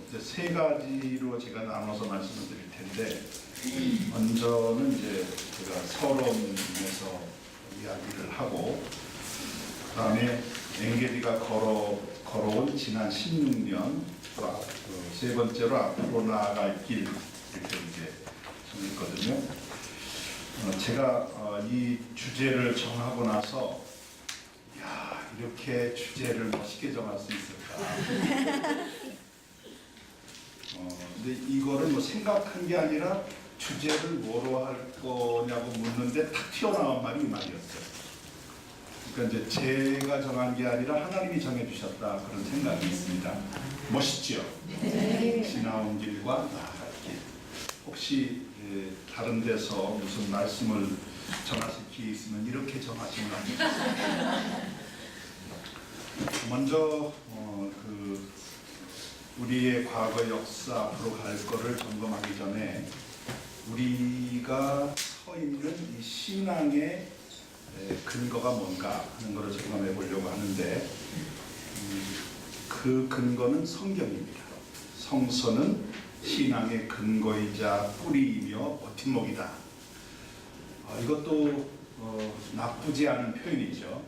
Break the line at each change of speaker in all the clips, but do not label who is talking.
이제 세 가지로 제가 나눠서 말씀을 드릴 텐데, 먼저는 이제 제가 서론에서 이야기를 하고, 그 다음에 엥게리가 걸어온 지난 16년, 세 번째로 앞으로 나아갈 길, 이렇게 이제 정했거든요. 제가 이 주제를 정하고 나서, 야, 이렇게 주제를 멋있게 정할 수 있을까? 근데 이거를 뭐 생각한 게 아니라 주제를 뭐로 할 거냐고 묻는데 탁 튀어나온 말이 이 말이었어요. 그러니까 이제 제가 정한 게 아니라 하나님이 정해주셨다, 그런 생각이 있습니다. 멋있죠? 네. 지나온 길과 나아갈 길. 혹시 다른 데서 무슨 말씀을 정하실 기회 있으면 이렇게 정하시면 안 되겠습니다. 먼저 우리의 과거 역사 앞으로 갈 거를 점검하기 전에 우리가 서 있는 이 신앙의 근거가 뭔가 하는 것을 점검해 보려고 하는데, 그 근거는 성경입니다. 성서는 신앙의 근거이자 뿌리이며 버팀목이다. 이것도 나쁘지 않은 표현이죠.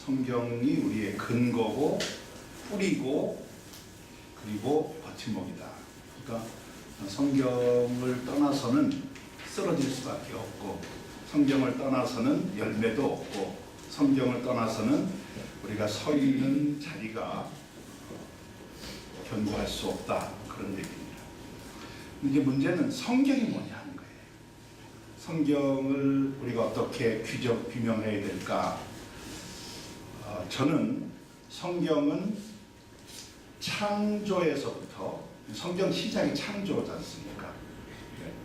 성경이 우리의 근거고 뿌리고 그리고 버팀목이다. 그러니까 성경을 떠나서는 쓰러질 수밖에 없고, 성경을 떠나서는 열매도 없고, 성경을 떠나서는 우리가 서 있는 자리가 견고할 수 없다, 그런 얘기입니다. 이제 문제는 성경이 뭐냐 하는 거예요. 성경을 우리가 어떻게 규명해야 될까? 저는 성경은 창조에서부터, 성경 시작이 창조지 않습니까?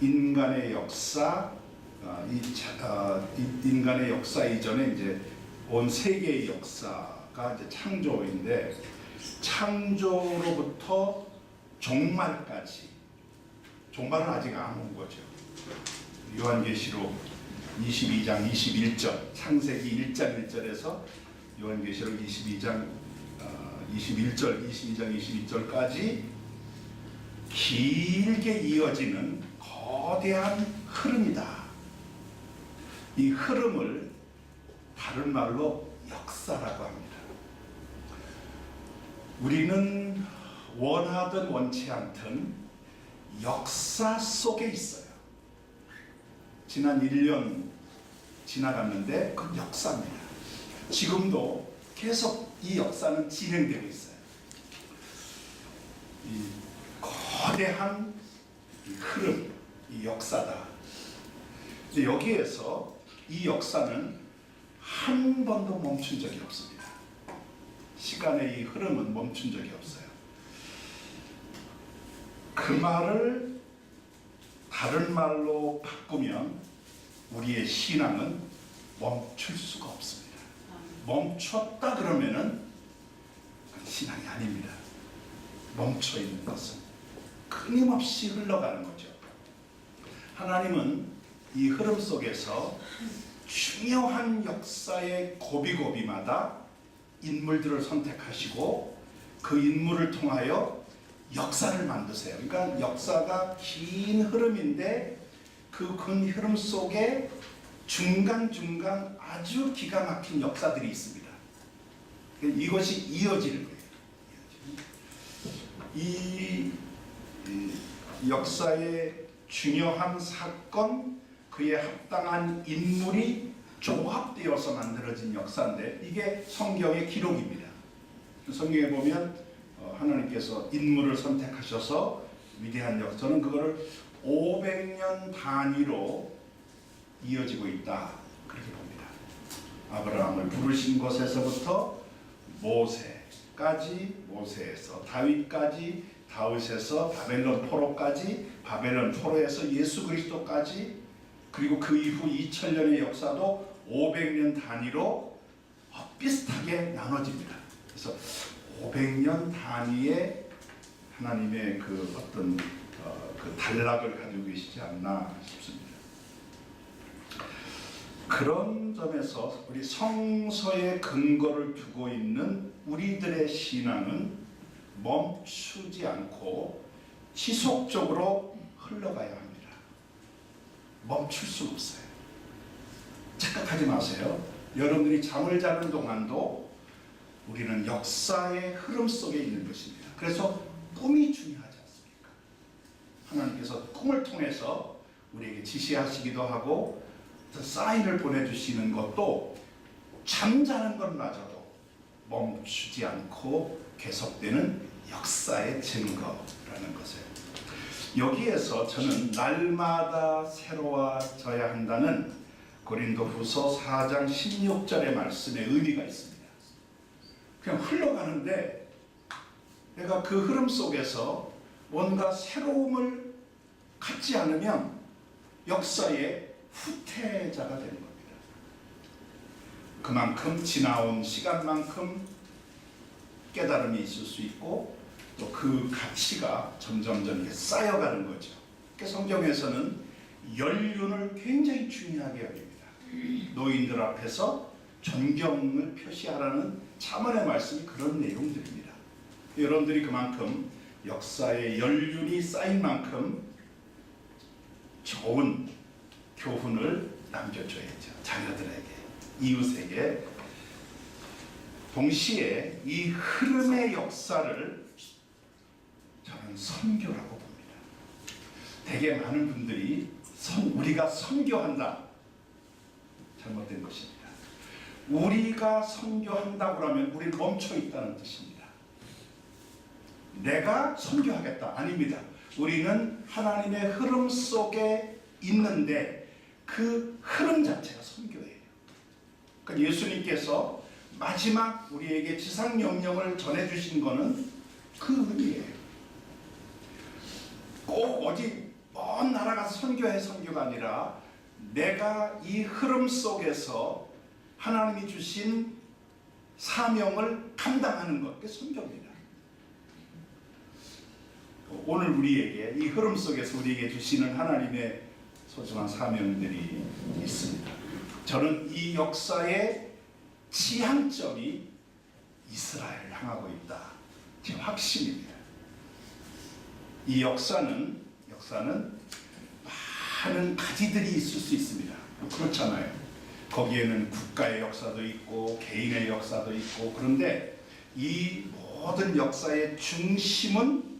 인간의 역사, 인간의 역사 이전에 이제 온 세계의 역사가 이제 창조인데, 창조로부터 종말까지, 종말은 아직 안 온 거죠. 요한계시록 22장 21절, 창세기 1장 1절에서 요한계시록 22장 21절, 22장 22절까지 길게 이어지는 거대한 흐름이다. 이 흐름을 다른 말로 역사라고 합니다. 우리는 원하든 원치 않든 역사 속에 있어요. 지난 1년 지나갔는데 그 역사입니다. 지금도 계속 이 역사는 진행되고 있어요. 이 거대한 이 흐름, 이 역사다. 근데 여기에서 이 역사는 한 번도 멈춘 적이 없습니다. 시간의 이 흐름은 멈춘 적이 없어요. 그 말을 다른 말로 바꾸면 우리의 신앙은 멈출 수가 없습니다. 멈췄다 그러면은 신앙이 아닙니다. 멈춰 있는 것은 끊임없이 흘러가는 거죠. 하나님은 이 흐름 속에서 중요한 역사의 고비고비마다 인물들을 선택하시고 그 인물을 통하여 역사를 만드세요. 그러니까 역사가 긴 흐름인데 그 긴 흐름 속에 중간중간 아주 기가 막힌 역사들이 있습니다. 이것이 이어지는 거예요. 이 역사의 중요한 사건, 그에 합당한 인물이 종합되어서 만들어진 역사인데, 이게 성경의 기록입니다. 성경에 보면 하나님께서 인물을 선택하셔서 위대한 역사는 그거를 500년 단위로 이어지고 있다, 그렇게 봅니다. 아브라함을 부르신 곳에서부터 모세까지, 모세에서 다윗까지, 다윗에서 바벨론 포로까지, 바벨론 포로에서 예수 그리스도까지, 그리고 그 이후 2000년의 역사도 500년 단위로 비슷하게 나눠집니다. 그래서 500년 단위의 하나님의 그 어떤 그 단락을 가지고 계시지 않나 싶습니다. 그런 점에서 우리 성서의 근거를 두고 있는 우리들의 신앙은 멈추지 않고 지속적으로 흘러가야 합니다. 멈출 수 없어요. 착각하지 마세요. 여러분들이 잠을 자는 동안도 우리는 역사의 흐름 속에 있는 것입니다. 그래서 꿈이 중요하지 않습니까? 하나님께서 꿈을 통해서 우리에게 지시하시기도 하고 사인을 보내주시는 것도 잠자는 것마저도 멈추지 않고 계속되는 역사의 증거라는 것을, 여기에서 저는 날마다 새로워져야 한다는 고린도후서 4장 16절의 말씀에 의미가 있습니다. 그냥 흘러가는데 내가 그 흐름 속에서 뭔가 새로움을 갖지 않으면 역사의 후퇴자가 되는 겁니다. 그만큼 지나온 시간만큼 깨달음이 있을 수 있고 또 그 가치가 점점 쌓여가는 거죠. 성경에서는 연륜을 굉장히 중요하게 여깁니다. 노인들 앞에서 존경을 표시하라는 잠언의 말씀이 그런 내용들입니다. 여러분들이 그만큼 역사의 연륜이 쌓인 만큼 좋은 교훈을 남겨줘야죠. 자녀들에게, 이웃에게. 동시에 이 흐름의 역사를 저는 선교라고 봅니다. 되게 많은 분들이 우리가 선교한다, 잘못된 것입니다. 우리가 선교한다고 하면 우리는 멈춰 있다는 뜻입니다. 내가 선교하겠다, 아닙니다. 우리는 하나님의 흐름 속에 있는데 그 흐름 자체가 선교예요. 그러니까 예수님께서 마지막 우리에게 지상명령을 전해주신 것은 그 의미예요. 꼭 어디 먼 나라 가서 선교해 선교가 아니라 내가 이 흐름 속에서 하나님이 주신 사명을 감당하는 것, 그게 선교입니다. 오늘 우리에게 이 흐름 속에서 우리에게 주시는 하나님의 소중한 사명들이 있습니다. 저는 이 역사의 지향점이 이스라엘을 향하고 있다, 제 확신입니다. 이 역사는 많은 가지들이 있을 수 있습니다. 그렇잖아요. 거기에는 국가의 역사도 있고 개인의 역사도 있고, 그런데 이 모든 역사의 중심은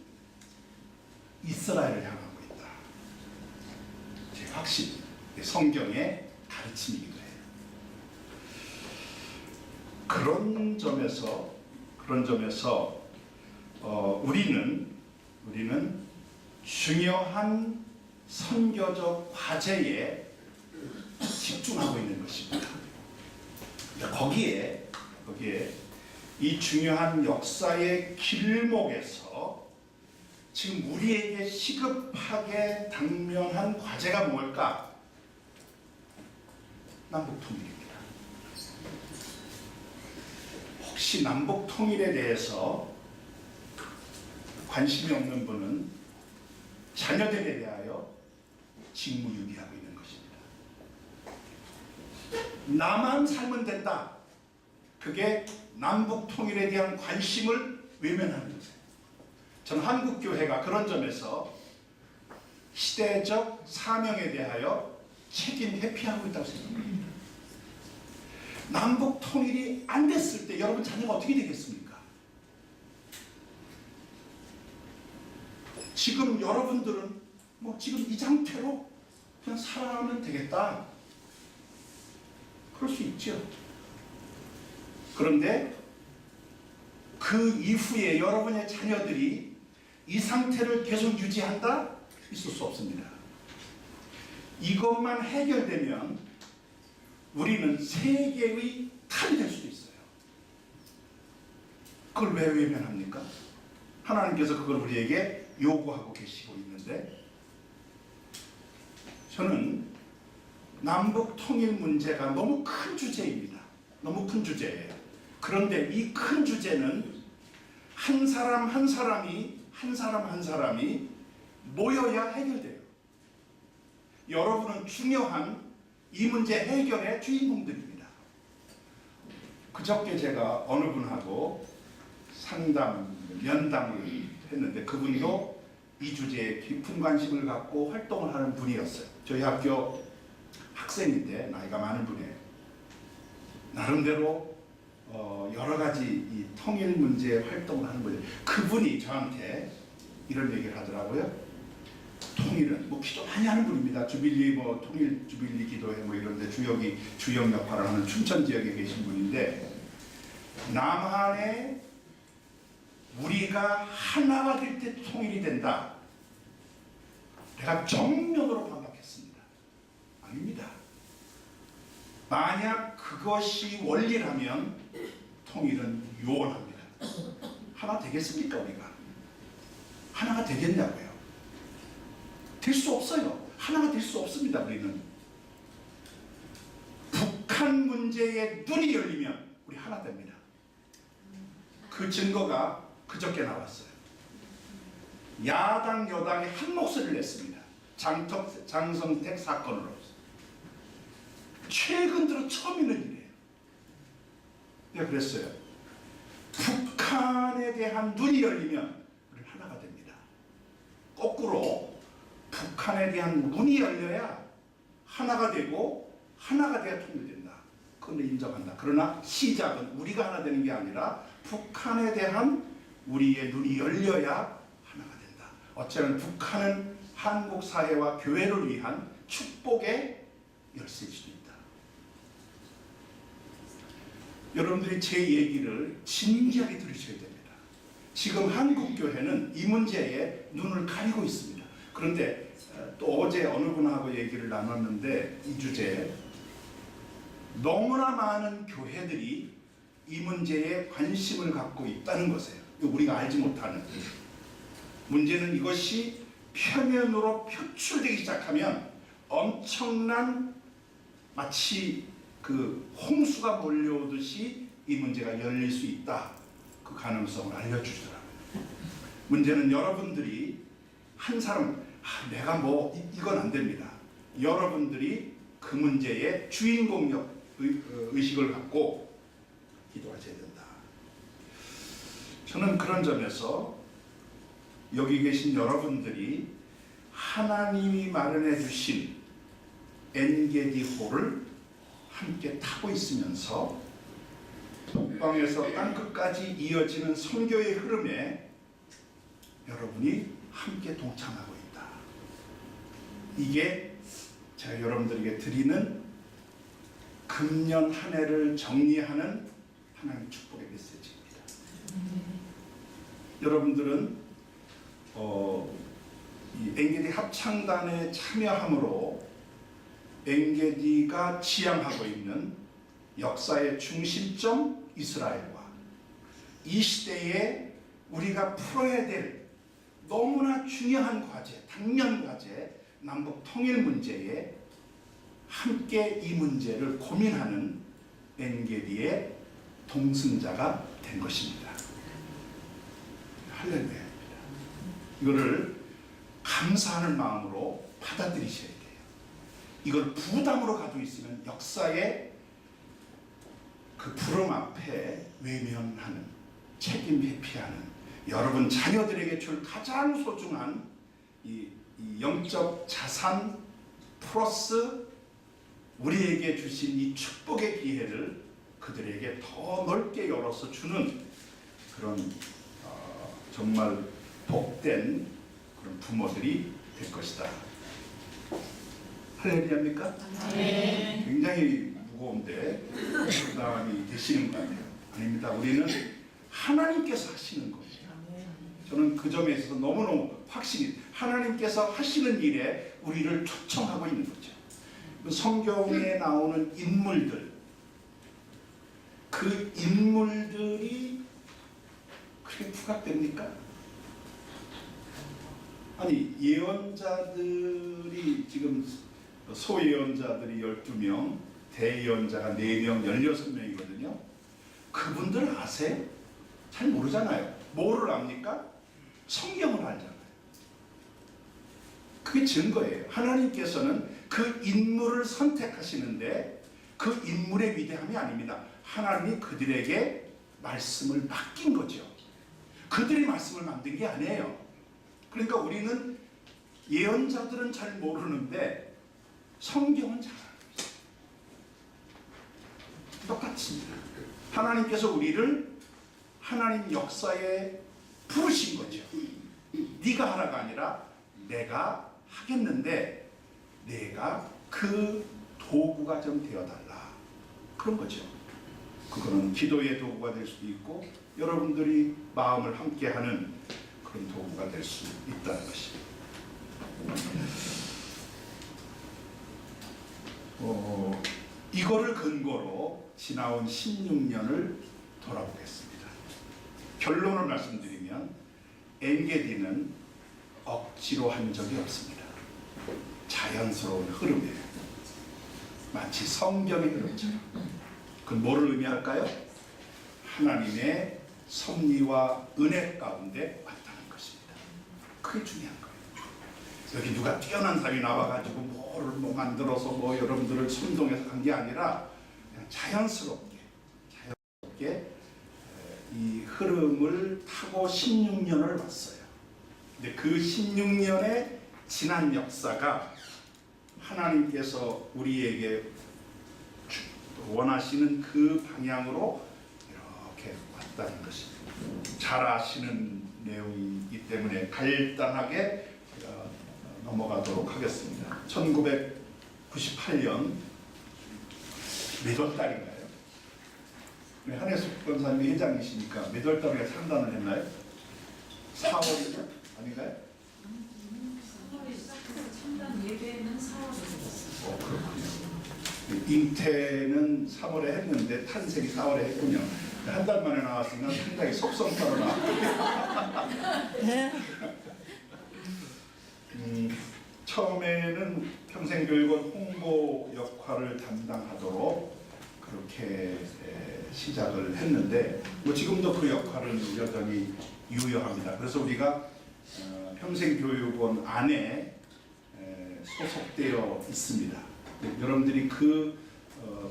이스라엘을 향하고 있다, 제 확신, 성경의 가르침이기도 해요. 그런 점에서 우리는 중요한 선교적 과제에 집중하고 있는 것입니다. 거기에 이 중요한 역사의 길목에서 지금 우리에게 시급하게 당면한 과제가 뭘까? 남북통일입니다. 혹시 남북통일에 대해서 관심이 없는 분은 자녀들에 대하여 직무유기하고 있는 것입니다. 나만 살면 된다, 그게 남북통일에 대한 관심을 외면하는 거죠. 저는 한국교회가 그런 점에서 시대적 사명에 대하여 책임 회피하고 있다고 생각합니다. 남북통일이 안 됐을 때 여러분 자녀가 어떻게 되겠습니까? 지금 여러분들은 지금 이 상태로 그냥 살아가면 되겠다, 그럴 수 있죠. 그런데 그 이후에 여러분의 자녀들이 이 상태를 계속 유지한다? 있을 수 없습니다. 이것만 해결되면 우리는 세계의 탈이 될 수도 있어요. 그걸 왜 외면합니까? 하나님께서 그걸 우리에게 요구하고 계시고 있는데, 저는 남북 통일 문제가 너무 큰 주제입니다. 너무 큰 주제예요. 그런데 이 큰 주제는 한 사람 한 사람이 모여야 해결돼요. 여러분은 중요한 이 문제 해결의 주인공들입니다. 그저께 제가 어느 분하고 상담을 면담을 했는데 그분도 이 주제에 깊은 관심을 갖고 활동을 하는 분이었어요. 저희 학교 학생인데 나이가 많은 분이에요. 나름대로 여러 가지 이 통일 문제에 활동을 하는 분이에요. 그분이 저한테 이런 얘기를 하더라고요. 통일은 뭐 기도 많이 하는 분입니다. 주빌리 뭐 통일 주빌리 기도회 뭐 이런데 주역 역할을 하는 춘천 지역에 계신 분인데 남한에 우리가 하나가 될 때 통일이 된다. 내가 정면으로 반박했습니다. 아닙니다. 만약 그것이 원리라면 통일은 유언합니다. 하나 되겠습니까 우리가? 하나가 되겠냐고요? 될 수 없어요. 하나가 될 수 없습니다. 우리는 북한 문제에 눈이 열리면 우리 하나 됩니다. 그 증거가 그저께 나왔어요. 야당 여당이 한 목소리를 냈습니다. 장성택 사건으로 최근 들어 처음 있는 일이에요. 내가 그랬어요. 북한에 대한 눈이 열리면 우리는 하나가 됩니다. 거꾸로 북한에 대한 눈이 열려야 하나가 되고 하나가 돼야 통일된다. 그건 인정한다. 그러나 시작은 우리가 하나 되는 게 아니라 북한에 대한 우리의 눈이 열려야 하나가 된다. 어쩌면 북한은 한국 사회와 교회를 위한 축복의 열쇠일 수도 있다. 여러분들이 제 얘기를 진지하게 들으셔야 됩니다. 지금 한국 교회는 이 문제에 눈을 가리고 있습니다. 그런데 또 어제 어느 분하고 얘기를 나눴는데 이 주제에 너무나 많은 교회들이 이 문제에 관심을 갖고 있다는 것이에요. 우리가 알지 못하는 문제는 이것이 표면으로 표출되기 시작하면 엄청난 마치 그 홍수가 몰려오듯이 이 문제가 열릴 수 있다. 그 가능성을 알려주시더라고요. 문제는 여러분들이 한 사람 내가 뭐 이건 안 됩니다. 여러분들이 그 문제의 주인공적 의식을 갖고 기도하셔야 된다. 저는 그런 점에서 여기 계신 여러분들이 하나님이 마련해 주신 엔게디호를 함께 타고 있으면서 북방에서 땅끝까지 이어지는 선교의 흐름에 여러분이 함께 동참하고 있다. 이게 제가 여러분들에게 드리는 금년 한 해를 정리하는 하나님의 축복의 메시지입니다. 여러분들은 이 엔게디 합창단에 참여함으로 엔게디가 지향하고 있는 역사의 중심점 이스라엘과 이 시대에 우리가 풀어야 될 너무나 중요한 과제, 당면 과제, 남북 통일 문제에 함께 이 문제를 고민하는 엔게디의 동승자가 된 것입니다. 할렐루야입니다. 이거를 감사하는 마음으로 받아들이셔야 돼요. 이걸 부담으로 가지고 있으면 역사의 그 부름 앞에 외면하는, 책임 회피하는, 여러분 자녀들에게 줄 가장 소중한 이 영적 자산 플러스 우리에게 주신 이 축복의 기회를 그들에게 더 넓게 열어서 주는 그런 정말 복된 그런 부모들이 될 것이다. 할렐루야입니까? 네. 굉장히 무거운데 부담이 되시는 거 아니에요? 아닙니다. 우리는 하나님께서 하시는 거예요. 저는 그 점에 있어서 너무너무 확신이, 하나님께서 하시는 일에 우리를 초청하고 있는 거죠. 성경에 나오는 인물들, 그 인물들이 그렇게 부각됩니까? 아니, 예언자들이 지금 소예언자들이 12명, 대예언자가 4명, 16명이거든요. 그분들 아세요? 잘 모르잖아요. 뭐를 압니까? 성경을 알잖아요. 그게 증거예요. 하나님께서는 그 인물을 선택하시는데 그 인물의 위대함이 아닙니다. 하나님이 그들에게 말씀을 맡긴 거죠. 그들이 말씀을 만든 게 아니에요. 그러니까 우리는 예언자들은 잘 모르는데 성경은 잘 알고 있어요. 똑같습니다. 하나님께서 우리를 하나님 역사에 부르신 거죠. 네가 하라가 아니라 내가 하겠는데 내가 그 도구가 좀 되어달라, 그런 거죠. 그거는 기도의 도구가 될 수도 있고 여러분들이 마음을 함께하는 그런 도구가 될 수 있다는 것입니다. 이거를 근거로 지나온 16년을 돌아보겠습니다. 결론을 말씀드리면 엔게디는 억지로 한 적이 없습니다. 자연스러운 흐름이에요. 마치 성경의 흐름처럼. 그건 뭐를 의미할까요? 하나님의 섭리와 은혜 가운데 왔다는 것입니다. 그게 중요한 거예요. 여기 누가 뛰어난 사람이 나와가지고 뭐를 만들어서 여러분들을 선동해서 한 게 아니라 그냥 자연스럽게 이 흐름을 타고 16년을 왔어요. 근데 그 16년의 지난 역사가 하나님께서 우리에게 원하시는 그 방향으로 이렇게 왔다는 것입니다. 잘 아시는 내용이기 때문에 간단하게 넘어가도록 하겠습니다. 1998년 몇 월 달인가요? 한혜숙 권사님이 회장이시니까 몇 월 달에 상단을 했나요? 4월이죠? 아닌가요?
4월에 시작해서 창단 예배는 4월에 했어요.
그렇군요. 잉태는 3월에 했는데 탄생이 4월에 했군요. 한 달 만에 나왔으면 상당히 속성타로 나왔거든요. 처음에는 평생교육원 홍보 역할을 담당하도록 그렇게 시작을 했는데 지금도 그 역할은 여전히 유효합니다. 그래서 우리가 평생교육원 안에 소속되어 있습니다. 여러분들이 그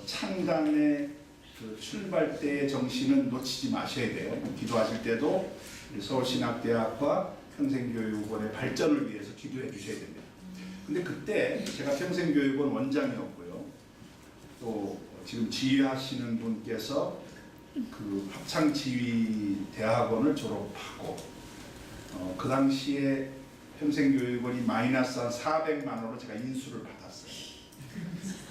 창단의 그 출발 때의 정신은 놓치지 마셔야 돼요. 기도하실 때도 서울신학대학과 평생교육원의 발전을 위해서 기도해 주셔야 됩니다. 근데 그때 제가 평생교육원 원장이었고요. 또 지금 지휘하시는 분께서 그 합창지휘대학원을 졸업하고 그 당시에 평생교육원이 마이너스 한 400만 원으로 제가 인수를 받았어요.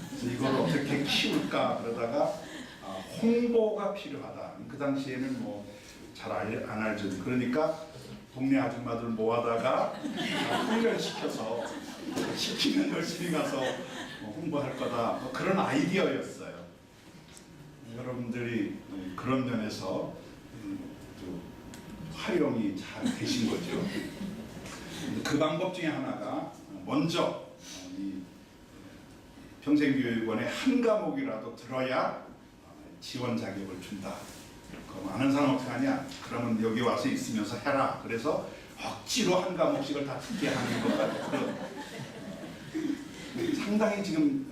그래서 이걸 어떻게 키울까 그러다가 홍보가 필요하다. 그 당시에는 잘 안 알죠. 그러니까 동네 아줌마들 모아다가 훈련시켜서 시키면 열심히 가서 홍보할 거다. 그런 아이디어였어요. 여러분들이 그런 면에서 활용이 잘 되신 거죠. 그 방법 중에 하나가 먼저 이 평생교육원의 한 과목이라도 들어야 지원 자격을 준다. 그럼 아는 사람 어떻게 하냐? 그러면 여기 와서 있으면서 해라. 그래서 억지로 한 과목씩을 다 듣게 하는 것 같아요. 상당히 지금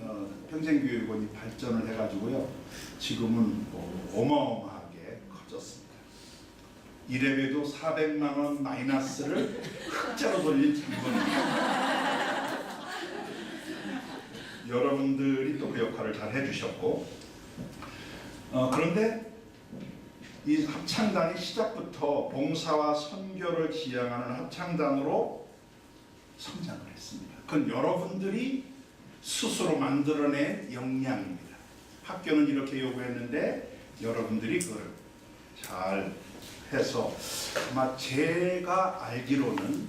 평생교육원이 발전을 해가지고요. 지금은 어마어마하게 커졌습니다. 이래봬도 400만 원 마이너스를 흑자로 돌린 장본입니다. 여러분들이 또 그 역할을 잘 해주셨고 그런데 이 합창단이 시작부터 봉사와 선교를 지향하는 합창단으로 성장을 했습니다. 그건 여러분들이 스스로 만들어낸 역량입니다. 학교는 이렇게 요구했는데 여러분들이 그걸 잘 해서 아마 제가 알기로는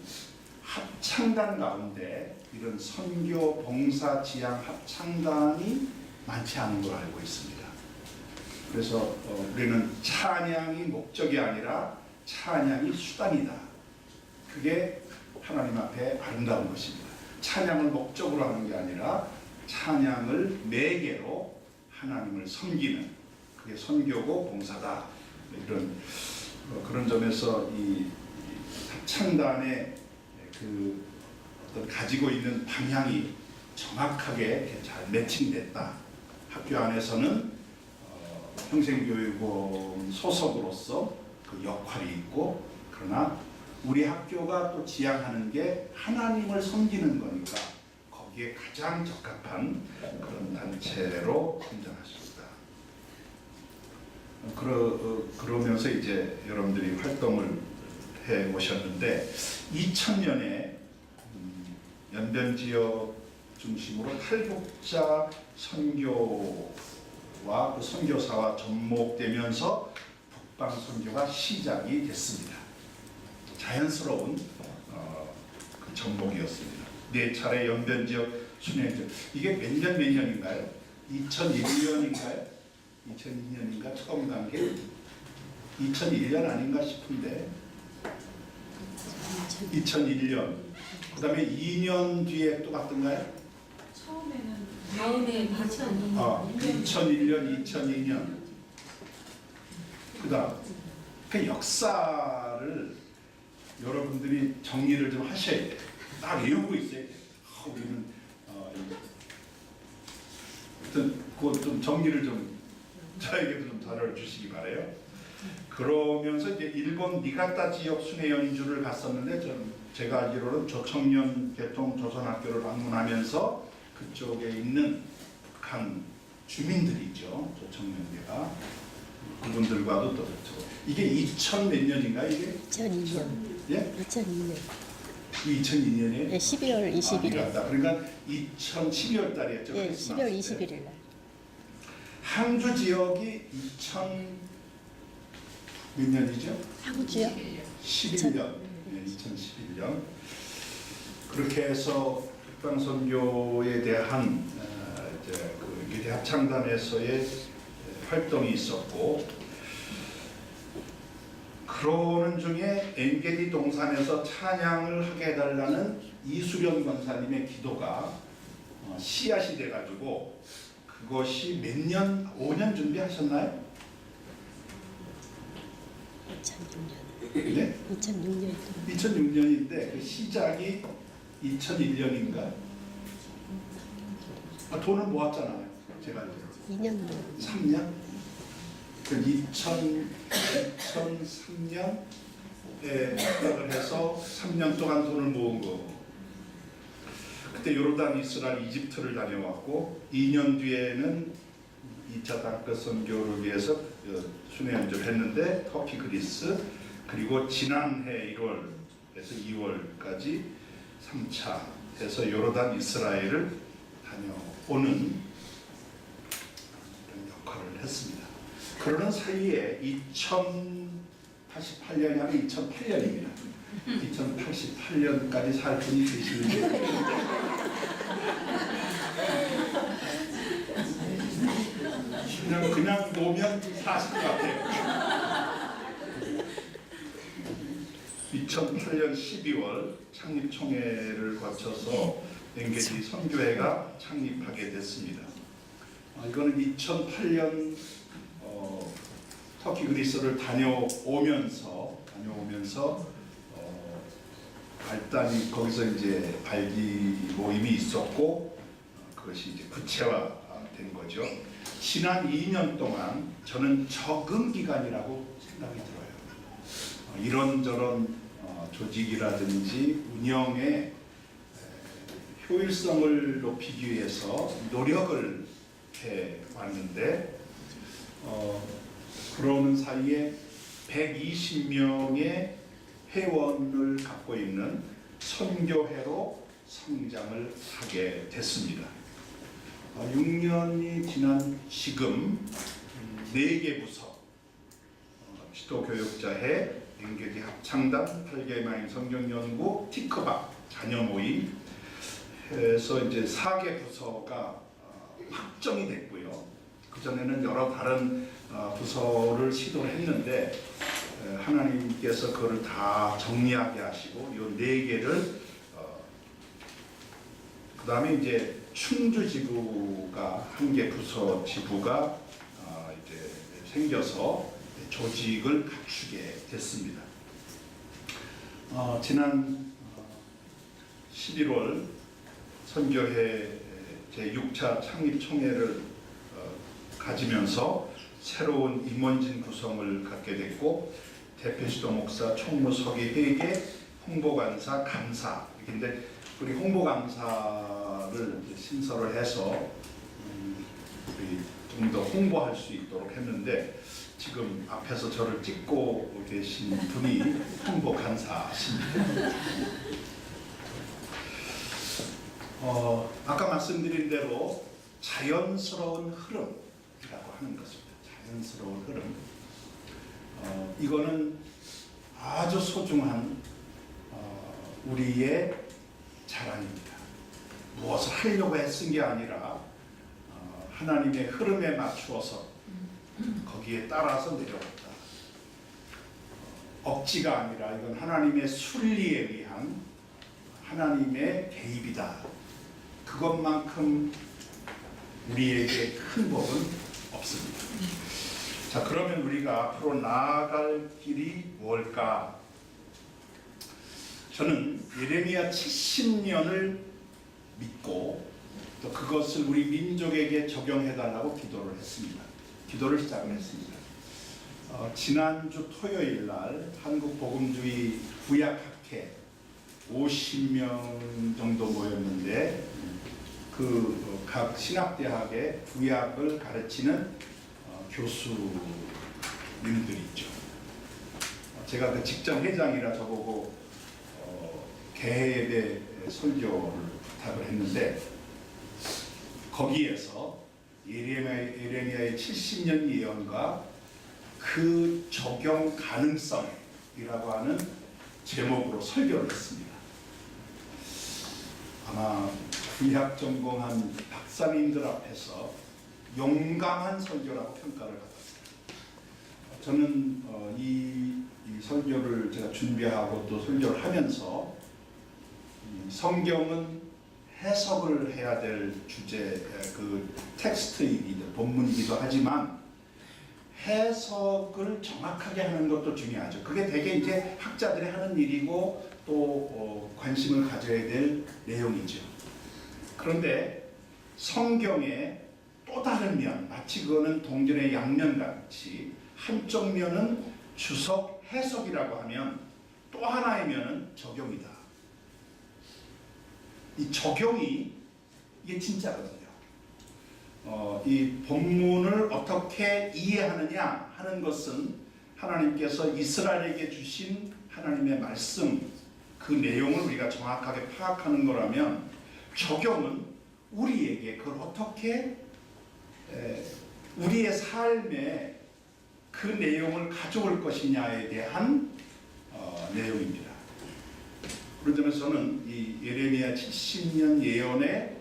합창단 가운데 이런 선교, 봉사, 지향 합창단이 많지 않은 걸로 알고 있습니다. 그래서 우리는 찬양이 목적이 아니라 찬양이 수단이다. 그게 하나님 앞에 아름다운 것입니다. 찬양을 목적으로 하는 게 아니라 찬양을 매개로 하나님을 섬기는 그게 선교고 봉사다. 이런 그런 점에서 이 합창단의 그 어떤 가지고 있는 방향이 정확하게 잘 매칭됐다. 학교 안에서는 평생교육원 소속으로서 그 역할이 있고 그러나 우리 학교가 또 지향하는 게 하나님을 섬기는 거니까 거기에 가장 적합한 그런 단체로 선정하십니다. 그러면서 이제 여러분들이 활동을 해 오셨는데 2000년에 연변 지역 중심으로 탈북자 선교와 그 선교사와 접목되면서 북방 선교가 시작이 됐습니다. 자연스러운 그 접목이었습니다. 4차례 연변 지역 순회죠. 이게 몇 년인가요? 2001년인가요? 2002년인가 처음 간 게 2001년 아닌가 싶은데 2001년 그 다음에 2년 뒤에 또 갔던가요?
처음에는
다음에
2001년, 2002년 그 다음 그 역사를 여러분들이 정리를 좀 하셔야 돼요. 딱 외우고 있어야 돼요. 우리는 하여튼 그것 좀 정리를 좀 저에게도 좀 자료를 주시기 바래요. 그러면서 이제 일본 니가타 지역 순회 연주를 갔었는데 제가 알기로는 조청년 개통 조선학교를 방문하면서 그쪽에 있는 북한 주민들이죠. 조청년계가 그분들과도 또 이게 2000 몇 년인가 이게?
2002년.
예?
2002년.
2002년에
네, 12월 21일.
그러니까 2012월 달이었죠.
예,
크리스마스
12월
때.
21일 날.
항주 지역이 2000 몇 년이죠?
항주요?
11년. 네, 2011년. 그렇게 해서 북방 선교에 대한 이제 그 미래 합창단에서의 활동이 있었고, 그러는 중에 엔게디 동산에서 찬양을 하게 해달라는 이수련 권사님의 기도가 씨앗이 돼가지고 그것이 몇 년, 5년 준비하셨나요?
2006년.
네?
2006년.
2006년인데 그 시작이 2001년인가? 돈을 모았잖아요. 제가 알기로.
2년 도
3년? 그 2003년에 시작을 해서 3년 동안 돈을 모은 거. 그때 요르단, 이스라엘, 이집트를 다녀왔고 2년 뒤에는 2차 다크 선교를 위해서 순회 연주를 했는데 터키, 그리스, 그리고 지난해 1월에서 2월까지 3차 해서 요르단, 이스라엘을 다녀오는 그런 역할을 했습니다. 그러는 사이에 2088년이 아니라 2008년입니다. 2088년까지 살 분이 계시는데 그냥 놓으면 사실 것 같아요. 2008년 12월 창립총회를 거쳐서 엔게디 선교회가 창립하게 됐습니다. 이거는 2008년 터키 그리스를 다녀오면서 발단이 거기서 이제 발기 모임이 있었고 그것이 이제 구체화된 거죠. 지난 2년 동안 저는 적응 기간이라고 생각이 들어요. 이런저런 조직이라든지 운영의 효율성을 높이기 위해서 노력을 해 왔는데 그러는 사이에 120명의 회원을 갖고 있는 선교회로 성장을 하게 됐습니다. 6년이 지난 지금 4개 부서, 지도교육자회, 엔게디 합창단, 8개마인 성경연구, 티크박 자녀 모임 해서 이제 4개 부서가 확정이 됐고요. 그전에는 여러 다른 부서를 시도를 했는데 하나님께서 그걸 다 정리하게 하시고 이 4개를 그 다음에 이제 충주 지부가 한 개 부서 지부가 이제 생겨서 조직을 갖추게 됐습니다. 지난 11월 선교회 제6차 창립총회를 가지면서 새로운 임원진 구성을 갖게 됐고 대표시도 목사, 총무서기 회계, 홍보강사, 감사. 근데 우리 홍보강사를 신설을 해서 좀 더 홍보할 수 있도록 했는데 지금 앞에서 저를 찍고 계신 분이 홍보강사십니다. 아까 말씀드린 대로 자연스러운 흐름이라고 하는 것입니다. 자연스러운 흐름. 이거는 아주 소중한 우리의 자랑입니다. 무엇을 하려고 애쓴 게 아니라 하나님의 흐름에 맞추어서 거기에 따라서 내려왔다. 억지가 아니라 이건 하나님의 순리에 의한 하나님의 개입이다. 그것만큼 우리에게 큰 복은 없습니다. 자, 그러면 우리가 앞으로 나아갈 길이 뭘까? 저는 예레미야 70년을 믿고 또 그것을 우리 민족에게 적용해달라고 기도를 했습니다. 기도를 시작을 했습니다. 지난주 토요일 날 한국복음주의 구약학회 50명 정도 모였는데 그 각 신학대학의 구약을 가르치는 교수님들이 있죠. 제가 그 직전 회장이라 저보고 개회의 설교를 부탁을 했는데 거기에서 예레미야의 70년 예언과 그 적용 가능성이라고 하는 제목으로 설교를 했습니다. 아마 구약 전공한 박사님들 앞에서 용감한 설교라고 평가를 받았어요. 저는 이 설교를 제가 준비하고 또 설교를 하면서 성경은 해석을 해야 될 주제, 그 텍스트이기도 본문이기도 하지만 해석을 정확하게 하는 것도 중요하죠. 그게 되게 이제 학자들이 하는 일이고 또 관심을 가져야 될 내용이죠. 그런데 성경의 또 다른 면, 마치 그거는 동전의 양면 같이 한쪽 면은 주석 해석이라고 하면 또 하나의 면은 적용이다. 이 적용이 이게 진짜거든요. 이 본문을 어떻게 이해하느냐 하는 것은 하나님께서 이스라엘에게 주신 하나님의 말씀, 그 내용을 우리가 정확하게 파악하는 거라면 적용은 우리에게 그걸 어떻게 우리의 삶에 그 내용을 가져올 것이냐에 대한 내용입니다. 그런 점에서는 이 예레미야 70년 예언의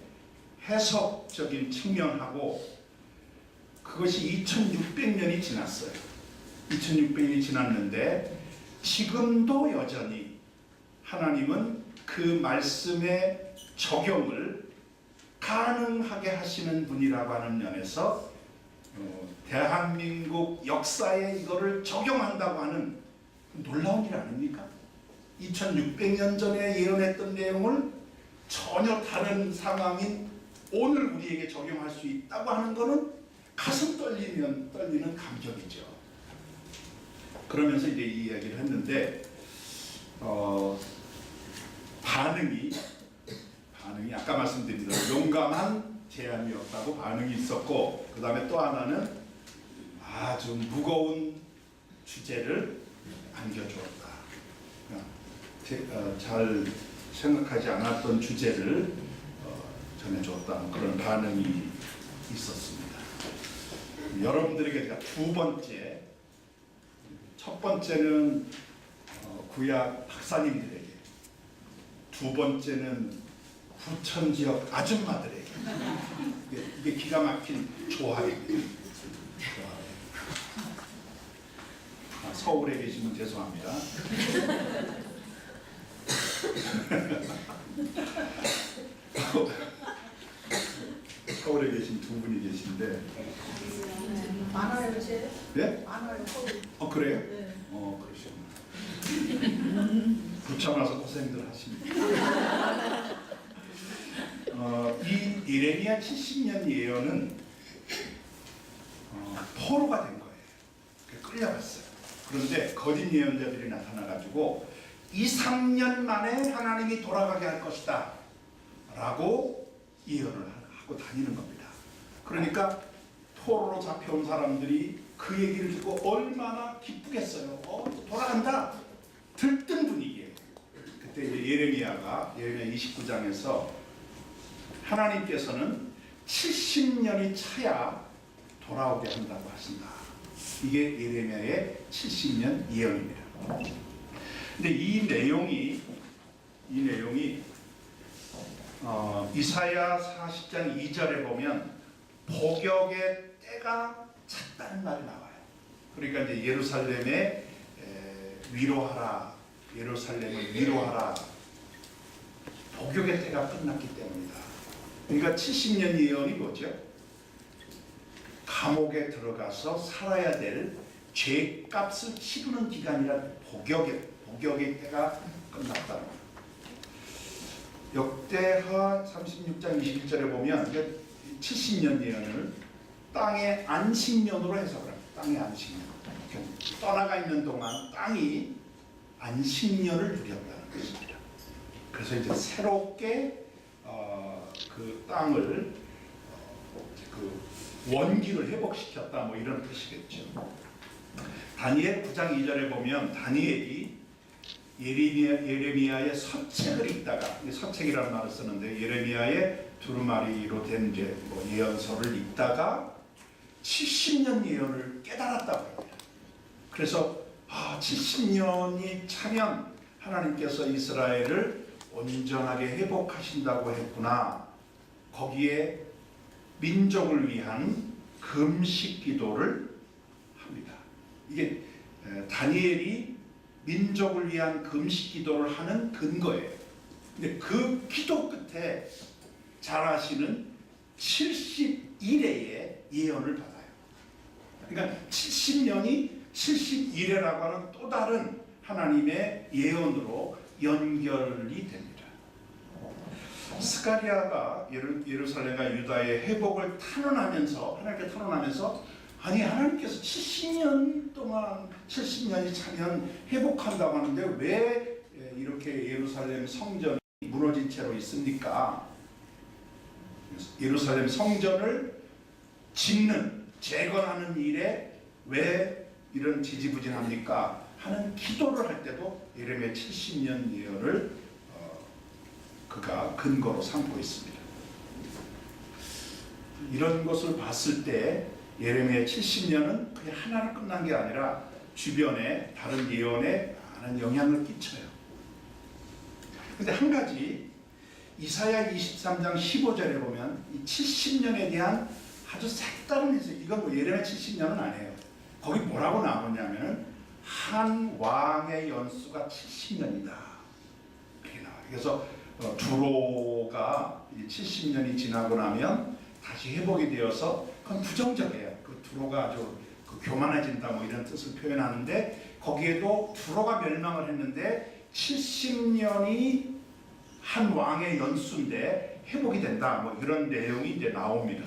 해석적인 측면하고 그것이 2600년이 지났어요. 2600년이 지났는데 지금도 여전히 하나님은 그 말씀의 적용을 가능하게 하시는 분이라고 하는 면에서 대한민국 역사에 이거를 적용한다고 하는 놀라운 일 아닙니까? 2600년 전에 예언했던 내용을 전혀 다른 상황인 오늘 우리에게 적용할 수 있다고 하는 것은 가슴 떨리는 감격이죠. 그러면서 이제 이 이야기를 했는데 반응이 아까 말씀드린 대로 용감한 제안이었다고 반응이 있었고, 그 다음에 또 하나는 아주 무거운 주제를 안겨주었다. 잘 생각하지 않았던 주제를 전해주었다. 그런 반응이 있었습니다. 여러분들에게 제가 두 번째, 첫 번째는 구약 박사님들에게, 두 번째는 부천 지역 아줌마들에게 이게 기가 막힌 조화입니다. 서울에 계시면 죄송합니다. 서울에 계신 두 분이 계신데
많아요, 이제.
네?
많아요.
그래요?
네.
그러시구나. 부천 와서 고생들 하십니다. 이 예레미야 70년 예언은 포로가 된 거예요. 끌려갔어요. 그런데 거짓 예언자들이 나타나가지고 2, 3년 만에 하나님이 돌아가게 할 것이다 라고 예언을 하고 다니는 겁니다. 그러니까 포로로 잡혀온 사람들이 그 얘기를 듣고 얼마나 기쁘겠어요. 돌아간다. 들뜬 분위기예요. 그때 이제 예레미야 29장에서 하나님께서는 70년이 차야 돌아오게 한다고 하신다. 이게 예레미야의 70년 예언입니다. 근데 이 내용이 이사야 40장 2절에 보면 복역의 때가 찼다는 말이 나와요. 그러니까 이제 예루살렘에 위로하라, 예루살렘을 위로하라. 복역의 때가 끝났기 때문이다. 그러니까 70년 예언이 뭐죠? 감옥에 들어가서 살아야 될 죄값을 치르는 기간이라 복역의 때가 끝났다. 역대하 36장 21절에 보면 70년 예언을 땅의 안식년으로 해석을 합니다. 땅의 안식년. 떠나가 있는 동안 땅이 안식년을 누렸다는 것입니다. 그래서 이제 새롭게 그 땅을 그 원기를 회복시켰다 뭐 이런 뜻이겠죠. 다니엘 9장 2절에 보면 다니엘이 예레미야의 서책을 읽다가, 서책이라는 말을 쓰는데 예레미야의 두루마리로 된 이제 뭐 예언서를 읽다가 70년 예언을 깨달았다고 합니다. 그래서 70년이 차면 하나님께서 이스라엘을 온전하게 회복하신다고 했구나. 거기에 민족을 위한 금식 기도를 합니다. 이게 다니엘이 민족을 위한 금식 기도를 하는 근거예요. 근데 그 기도 끝에 잘 아시는 71회의 예언을 받아요. 그러니까 70년이 71회라고 하는 또 다른 하나님의 예언으로 연결이 됩니다. 스가랴가 예루살렘과 유다의 회복을 탄원하면서 하나님께 탄원하면서 아니 하나님께서 70년 동안 70년이 차면 회복한다고 하는데 왜 이렇게 예루살렘 성전이 무너진 채로 있습니까? 예루살렘 성전을 짓는 재건하는 일에 왜 이런 지지부진합니까? 하는 기도를 할 때도 예레미야 70년 예언을 그가 근거로 삼고 있습니다. 이런 것을 봤을 때 예레미야 70년은 그냥 하나로 끝난 게 아니라 주변에 다른 예언에 많은 영향을 끼쳐요. 근데 한 가지 이사야 23장 15절에 보면 이 70년에 대한 아주 색다른 해석, 이건 뭐 예레미야 70년은 아니에요. 거기 뭐라고 나오냐면은 한 왕의 연수가 70년이다. 그렇게 나와요. 그래서 두로가 70년이 지나고 나면 다시 회복이 되어서 그건 부정적이에요. 그 두로가 아주 교만해진다 뭐 이런 뜻을 표현하는데 거기에도 두로가 멸망을 했는데 70년이 한 왕의 연수인데 회복이 된다 뭐 이런 내용이 이제 나옵니다.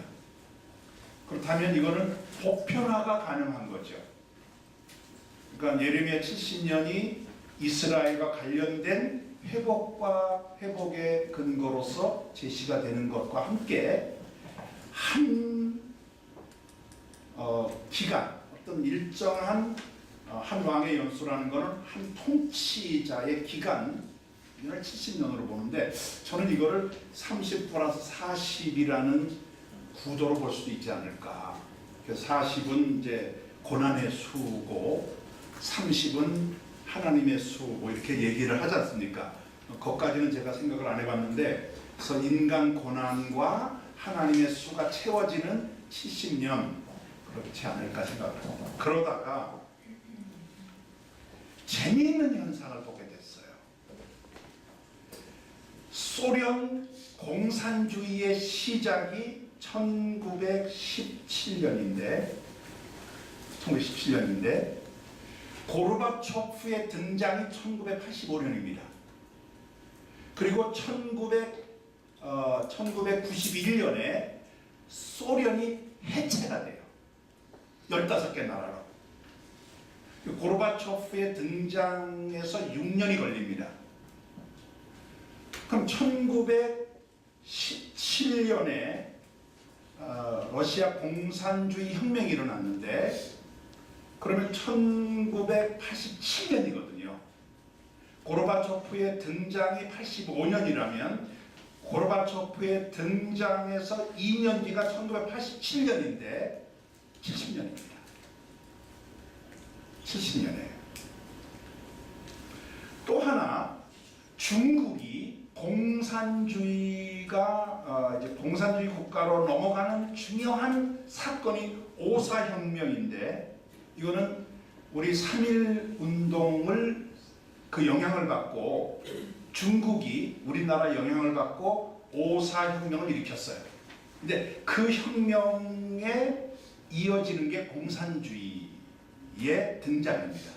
그렇다면 이거는 보편화가 가능한 거죠. 그러니까 예레미야 70년이 이스라엘과 관련된 회복의 근거로서 제시가 되는 것과 함께 한 기간, 어떤 일정한 한 왕의 연수라는 것은 한 통치자의 기간을 70년으로 보는데 저는 이거를 30 플러스 40이라는 구도로 볼 수도 있지 않을까. 그래서 40은 이제 고난의 수고, 30은 하나님의 수, 뭐 이렇게 얘기를 하지 않습니까? 거기까지는 제가 생각을 안 해봤는데, 그래서 인간 고난과 하나님의 수가 채워지는 70년 그렇지 않을까 생각을 합니다. 그러다가 재미있는 현상을 보게 됐어요. 소련 공산주의의 시작이 1917년인데 고르바초프의 등장이 1985년입니다. 그리고 1991년에 소련이 해체가 돼요. 15개 나라로. 고르바초프의 등장에서 6년이 걸립니다. 그럼 1917년에 러시아 공산주의 혁명이 일어났는데 그러면 1987년이거든요. 고르바초프의 등장이 85년이라면 고르바초프의 등장에서 2년 뒤가 1987년인데 70년입니다. 70년에 또 하나 중국이 공산주의가 이제 공산주의 국가로 넘어가는 중요한 사건이 오사혁명인데 이거는 우리 3.1 운동을 그 영향을 받고 중국이 우리나라 영향을 받고 오사혁명을 일으켰어요. 근데 그 혁명에 이어지는 게 공산주의의 등장입니다.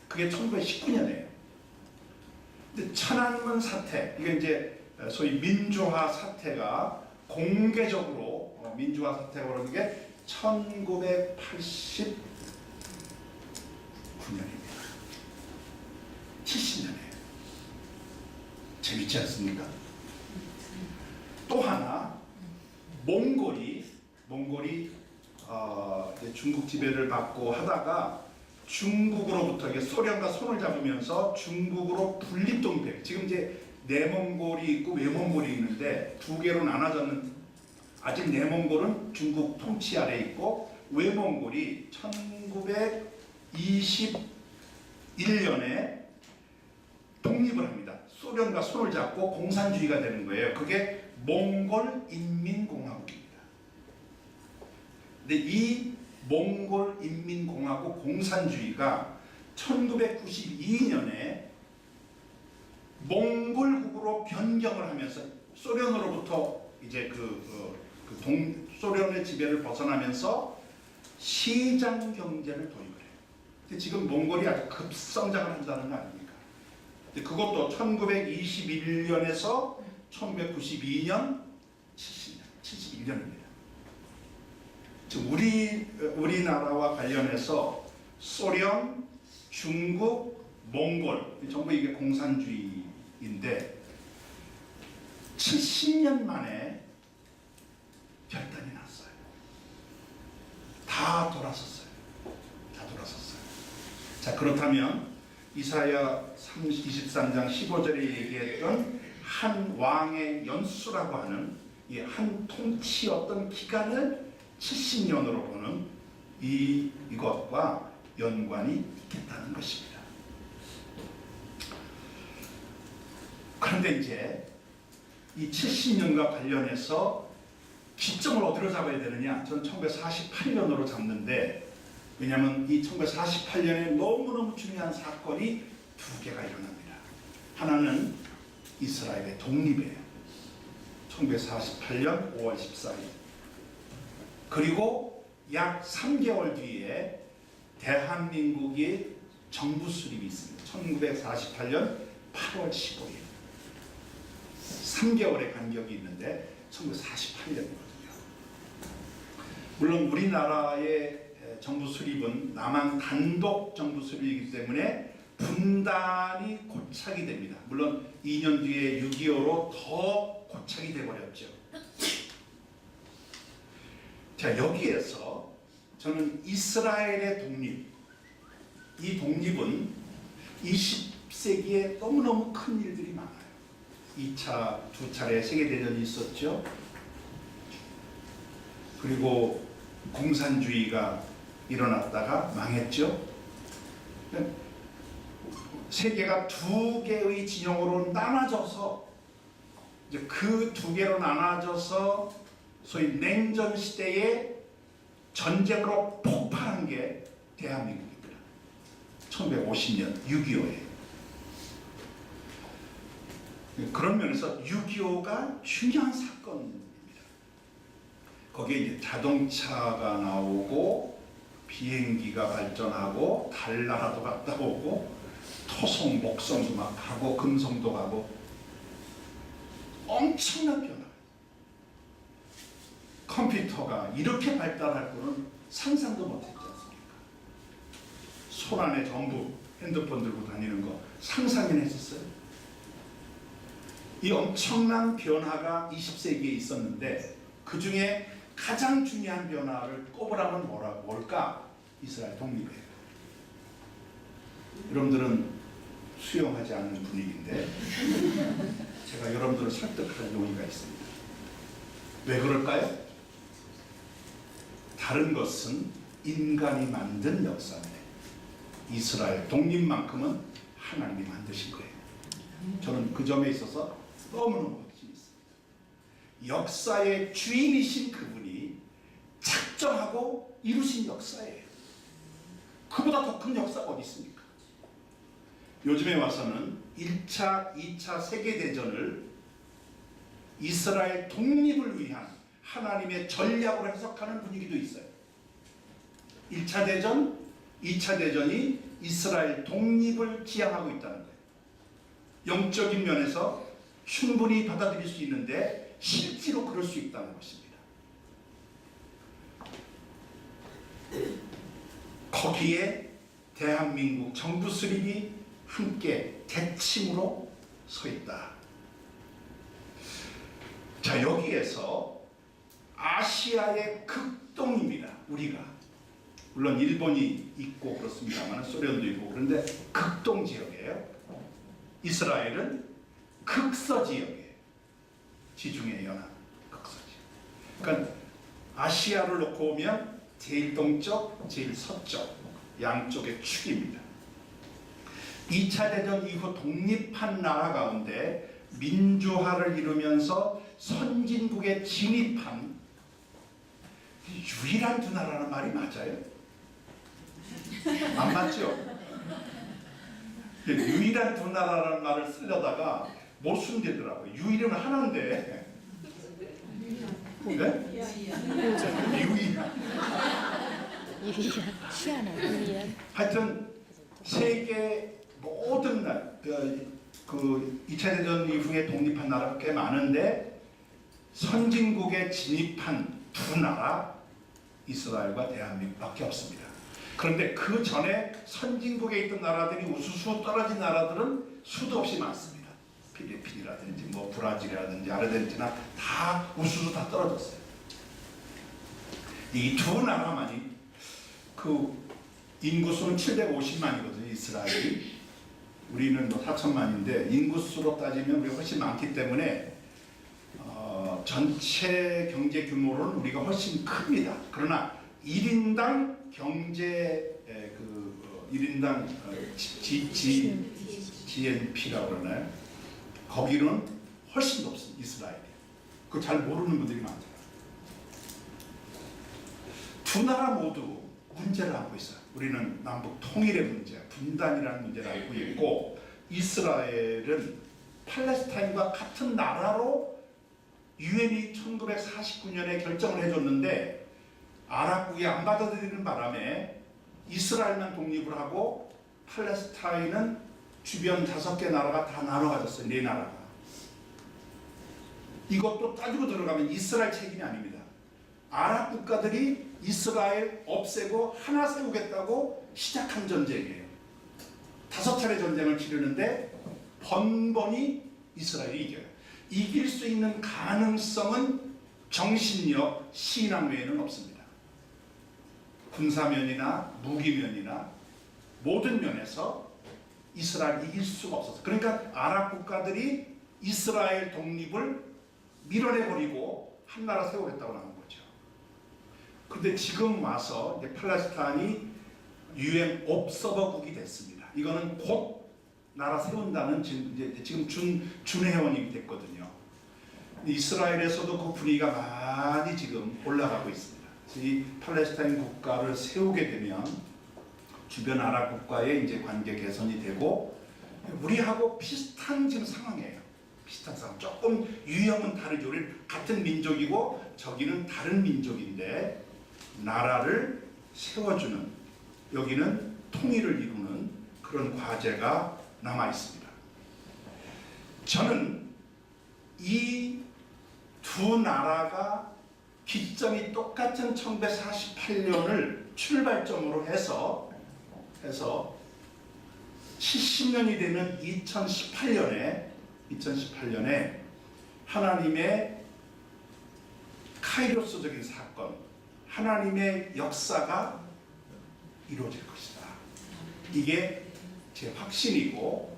그게 1919년이에요. 근데 천안문 사태, 이게 이제 소위 민주화 사태가 공개적으로 민주화 사태가 그러는 게 1989년입니다. 70년에 재밌지 않습니까? 또 하나 몽골이 이제 중국 지배를 받고 하다가 중국으로부터 이게 소련과 손을 잡으면서 중국으로 분립 독립해요. 지금 이제 내몽골이 있고 외몽골이 있는데 두 개로 나눠졌는 아직 내몽골은 중국 통치 아래에 있고 외몽골이 1921년에 독립을 합니다. 소련과 손을 잡고 공산주의가 되는 거예요. 그게 몽골 인민공화국입니다. 근데 이 몽골 인민공화국 공산주의가 1992년에 몽골국으로 변경을 하면서 소련으로부터 이제 소련의 지배를 벗어나면서 시장 경제를 도입을 해요. 근데 지금 몽골이 아주 급성장을 한다는 거 아닙니까? 근데 그것도 1921년에서 1992년, 70년, 71년입니다. 지금 우리나라와 관련해서 소련, 중국, 몽골 전부 이게 공산주의인데 70년 만에 결단이 났어요. 다 돌아섰어요. 자, 그렇다면 이사야 23장 15절에 얘기했던 한 왕의 연수라고 하는 이 한 통치 어떤 기간을 70년으로 보는 이것과 연관이 있겠다는 것입니다. 그런데 이제 이 70년과 관련해서 기점을 어디로 잡아야 되느냐? 저는 1948년으로 잡는데 왜냐하면 이 1948년에 너무너무 중요한 사건이 두 개가 일어납니다. 하나는 이스라엘의 독립이에요. 1948년 5월 14일. 그리고 약 3개월 뒤에 대한민국의 정부 수립이 있습니다. 1948년 8월 15일. 3개월의 간격이 있는데 1948년이거든요. 물론 우리나라의 정부 수립은 남한 단독 정부 수립이기 때문에 분단이 고착이 됩니다. 물론 2년 뒤에 6.25로 더 고착이 돼버렸죠. 자, 여기에서 저는 이스라엘의 독립, 이 독립은 20세기에 너무너무 큰 일들이 많아요. 2차, 2차례 세계대전이 있었죠. 그리고 공산주의가 일어났다가 망했죠. 세계가 두 개의 진영으로 나눠져서 이제 그 두 개로 나눠져서 소위 냉전 시대에 전쟁으로 폭발한 게 대한민국입니다. 1950년 6.25에. 그런 면에서 6.25가 중요한 사건입니다. 거기에 이제 자동차가 나오고 비행기가 발전하고 달나라도 갔다 오고 토성, 목성도 막 가고 금성도 가고 엄청난 변화. 컴퓨터가 이렇게 발달할 거는 상상도 못했지 않습니까? 손안에 전부 핸드폰 들고 다니는 거 상상이나 했었어요? 이 엄청난 변화가 20세기에 있었는데 그 중에 가장 중요한 변화를 꼽으라면 뭘까? 이스라엘 독립이에요. 여러분들은 수용하지 않는 분위기인데 제가 여러분들을 설득할 용의가 있습니다. 왜 그럴까요? 다른 것은 인간이 만든 역사인데 이스라엘 독립만큼은 하나님이 만드신 거예요. 저는 그 점에 있어서 너무너무 확신이 있습니다. 역사의 주인이신 그분이 작정하고 이루신 역사예요. 그보다 더 큰 역사가 어디 있습니까? 요즘에 와서는 1차, 2차 세계대전을 이스라엘 독립을 위한 하나님의 전략으로 해석하는 분위기도 있어요. 1차 대전, 2차 대전이 이스라엘 독립을 지향하고 있다는 거예요. 영적인 면에서 충분히 받아들일 수 있는데 실제로 그럴 수 있다는 것입니다. 거기에 대한민국 정부 수립이 함께 대칭으로 서 있다. 자, 여기에서 아시아의 극동입니다. 우리가 물론 일본이 있고 그렇습니다만 소련도 있고 그런데 극동 지역이에요. 이스라엘은 극서 지역이에요. 지중해 연안 극서 지역. 그러니까 아시아를 놓고 보면 제일 동쪽, 제일 서쪽 양쪽의 축입니다. 2차 대전 이후 독립한 나라 가운데 민주화를 이루면서 선진국에 진입한 유일한 두 나라는 말이 맞아요? 안 맞죠? 유일한 두 나라라는 말을 쓰려다가 못 숨기더라고요. 유일은 하나인데. 네? 유일한.
희한한.
하여튼 세계 모든 그 2차 대전 이후에 독립한 나라가 꽤 많은데 선진국에 진입한 두 나라 이스라엘과 대한민국밖에 없습니다. 그런데 그 전에 선진국에 있던 나라들이 우수수 떨어진 나라들은 수도 없이 많습니다. 필리핀이라든지 뭐 브라질이라든지 아르헨티나 다 우수수 다 떨어졌어요. 이 두 나라만이 그 인구수는 750만이거든요. 이스라엘이. 우리는 뭐 4천만인데 인구수로 따지면 우리가 훨씬 많기 때문에 전체 경제 규모로는 우리가 훨씬 큽니다. 그러나 1인당 경제 1인당 GNP라고 그러나요? 거기는 훨씬 높습니다. 이스라엘이. 그거 잘 모르는 분들이 많잖아요. 두 나라 모두 문제를 안고 있어요. 우리는 남북 통일의 문제, 분단이라는 문제를 알고 있고 이스라엘은 팔레스타인과 같은 나라로 유엔이 1949년에 결정을 해줬는데 아랍국이 안 받아들이는 바람에 이스라엘만 독립을 하고 팔레스타인은 주변 5개 나라가 다 나눠 가졌어요. 4나라가. 이것도 따지고 들어가면 이스라엘 책임이 아닙니다. 아랍 국가들이 이스라엘 없애고 하나 세우겠다고 시작한 전쟁이에요. 5차례 전쟁을 치르는데 번번이 이스라엘이 이겨요. 이길 수 있는 가능성은 정신력, 신앙 외에는 없습니다. 군사면이나 무기면이나 모든 면에서 이스라엘 이길 수가 없었어요. 그러니까 아랍 국가들이 이스라엘 독립을 밀어내버리고 한 나라 세우겠다고 하는 거죠. 그런데 지금 와서 이제 팔레스타인이 UN 옵서버국이 됐습니다. 이거는 곧 나라 세운다는 지금 준회원이 됐거든요. 이스라엘에서도 그 분위기가 많이 지금 올라가고 있습니다. 이 팔레스타인 국가를 세우게 되면 주변 아랍 국가의 이제 관계 개선이 되고 우리하고 비슷한 지금 상황이에요. 비슷한 상황. 조금 유형은 다르죠. 우리 같은 민족이고 저기는 다른 민족인데 나라를 세워주는 여기는 통일을 이루는 그런 과제가 남아 있습니다. 저는 이 두 나라가 기점이 똑같은 1948년을 출발점으로 해서 해서 70년이 되는 2018년에 하나님의 카이로스적인 사건, 하나님의 역사가 이루어질 것이다. 이게 제 확신이고,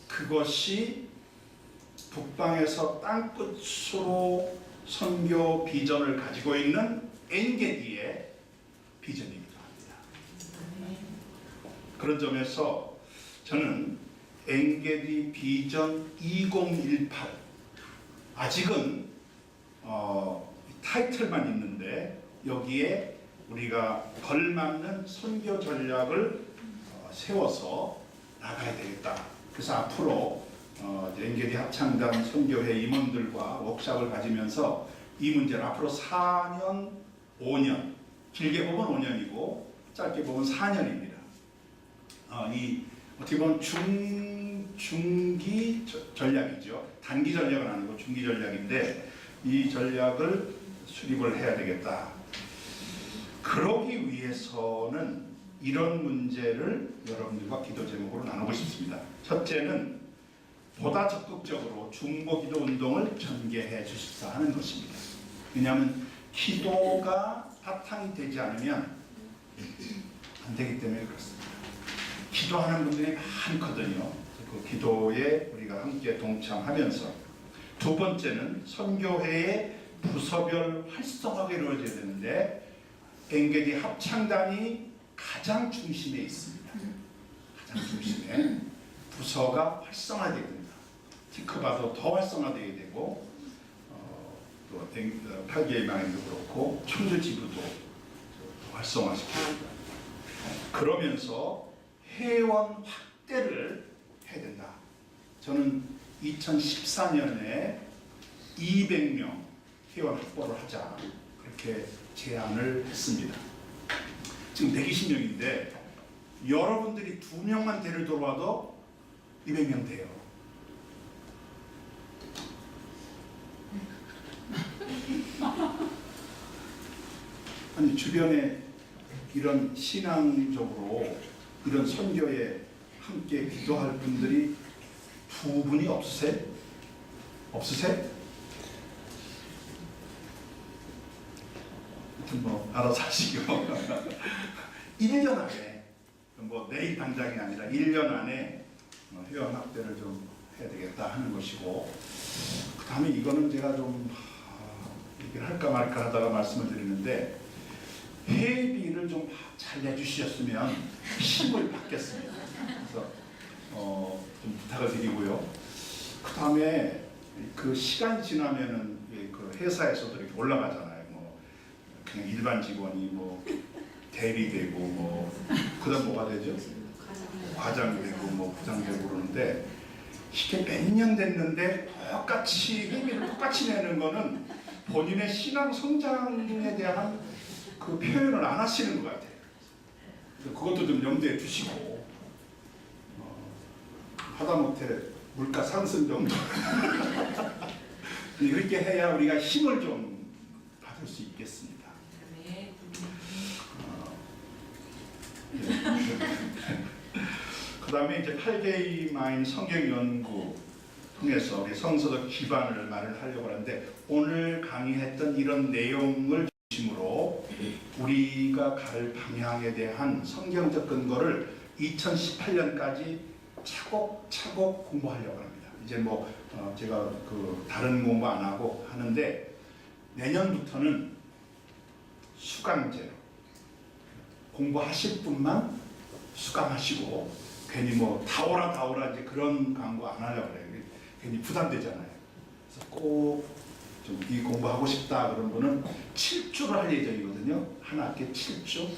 그것이 북방에서 땅끝으로 선교 비전을 가지고 있는 엔게디의 비전이기도 합니다. 그런 점에서 저는 엔게디 비전 2018, 아직은 타이틀만 있는데 여기에 우리가 걸맞는 선교 전략을 세워서 나가야 되겠다. 그래서 앞으로 엔게디 합창단 선교회 임원들과 워크숍을 가지면서 이 문제를 앞으로 4년, 5년, 길게 보면 5년이고 짧게 보면 4년입니다. 이 어떻게 보면 중기 전략이죠. 단기 전략은 아니고 중기 전략인데 이 전략을 수립을 해야 되겠다. 그러기 위해서는 이런 문제를 여러분들과 기도 제목으로 나누고 싶습니다. 첫째는 보다 적극적으로 중보기도 운동을 전개해 주십사 하는 것입니다. 왜냐하면 기도가 바탕이 되지 않으면 안 되기 때문에 그렇습니다. 기도하는 분들이 많거든요. 그 기도에 우리가 함께 동참하면서, 두 번째는 선교회의 부서별 활성화가 이루어져야 되는데 엔게디 합창단이 가장 중심에 있습니다. 가장 중심에 부서가 활성화되어야 됩니다. 티크바도 더 활성화되어야 되고, 또 8개의 망인도 그렇고 청주 지부도 활성화시켜야 됩니다. 그러면서 회원 확대를 해야 된다. 저는 2014년에 200명 회원 확보를 하자, 그렇게 제안을 했습니다. 지금 120명인데 여러분들이 2명만 데려 들어와도 200명 돼요. 아니, 주변에 이런 신앙적으로 이런 선교에 함께 기도할 분들이 2분이 없으세요? 없으세요? 하여튼 뭐 알아서 하시고 1년 안에, 뭐 내일 당장이 아니라 1년 안에 회원 확대를 좀 해야 되겠다 하는 것이고, 그 다음에 이거는 제가 좀 얘기를 할까 말까 하다가 말씀을 드리는데, 회비를 좀 잘 내주셨으면 힘을 받겠습니다. 그래서 좀 부탁을 드리고요. 그 다음에 그 시간이 지나면은 그 회사에서도 이렇게 올라가잖아요. 뭐 그냥 일반 직원이 뭐 대리되고, 뭐 그다음 뭐가 되죠? 과장 되고, 뭐 부장 되고 그러는데, 이게 몇 년 됐는데 똑같이 회비를 똑같이 내는 거는 본인의 신앙 성장에 대한 그 표현을 안 하시는 것 같아요. 그것도 좀 염두에 두시고, 하다못해 물가 상승 정도 이렇게 해야 우리가 힘을 좀 받을 수 있겠습니다. 그 다음에 이제 8개의 마인 성경 연구 통해서 우리 성서적 기반을 말을 하려고 하는데, 오늘 강의했던 이런 내용을 중심으로 우리가 갈 방향에 대한 성경적 근거를 2018년까지 차곡차곡 공부하려고 합니다. 이제 뭐 제가 그 다른 공부 안 하고 하는데, 내년부터는 수강제로 공부하실 분만 수강하시고, 괜히 뭐 다오라 이제 그런 광고 안 하려고 그래요. 괜히 부담되잖아요. 그래서 꼭 좀 이 공부하고 싶다 그런 분은 7주를 할 예정이거든요. 한 학기에 7주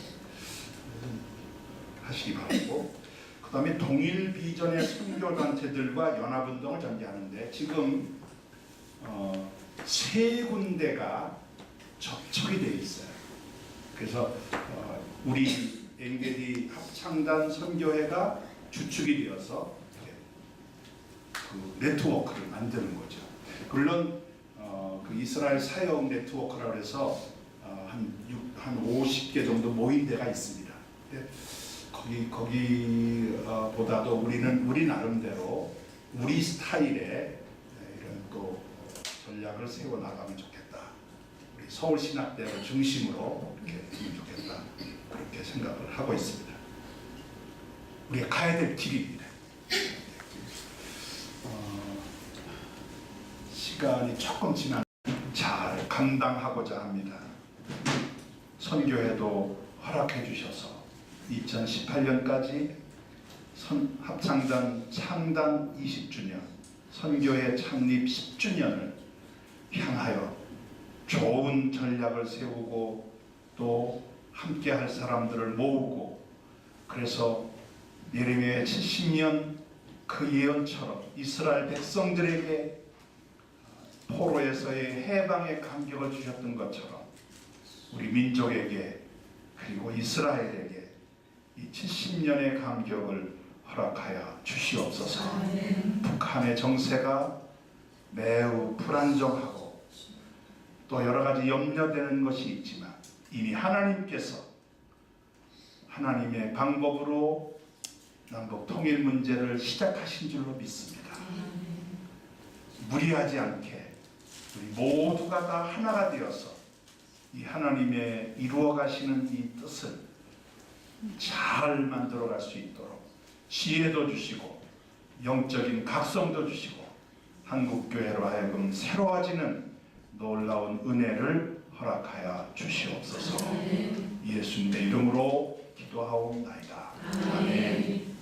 하시기 바라고, 그 다음에 동일 비전의 선교단체들과 연합운동을 전개하는데, 지금 3군데가 접촉이 되어 있어요. 그래서 우리 엔게디 합창단 선교회가 주축이 되어서 그 네트워크를 만드는 거죠. 물론 그 이스라엘 사역 네트워크라고 해서 한 50개 정도 모인 데가 있습니다. 근데 거기보다도 우리 나름대로 우리 스타일의 이런 또 전략을 세워 나가면 좋겠다. 우리 서울신학대를 중심으로 이렇게 되면 좋겠다. 그렇게 생각을 하고 있습니다. 우리가 가야 될 길입니다. 시간이 조금 지난 잘 감당하고자 합니다. 선교회도 허락해 주셔서 2018년까지 합창단 창단 20주년, 선교회 창립 10주년을 향하여 좋은 전략을 세우고 또 함께 할 사람들을 모으고, 그래서 예레미야 70년 그 예언처럼 이스라엘 백성들에게 포로에서의 해방의 감격을 주셨던 것처럼 우리 민족에게 그리고 이스라엘에게 이 70년의 감격을 허락하여 주시옵소서. 북한의 정세가 매우 불안정하고 또 여러 가지 염려되는 것이 있지만 이미 하나님께서 하나님의 방법으로 남북 통일 문제를 시작하신 줄로 믿습니다. 무리하지 않게 우리 모두가 다 하나가 되어서 이 하나님의 이루어 가시는 이 뜻을 잘 만들어 갈 수 있도록 지혜도 주시고 영적인 각성도 주시고 한국교회로 하여금 새로워지는 놀라운 은혜를 허락하여 주시옵소서. 예수님의 이름으로 기도하옵나이다. 아멘.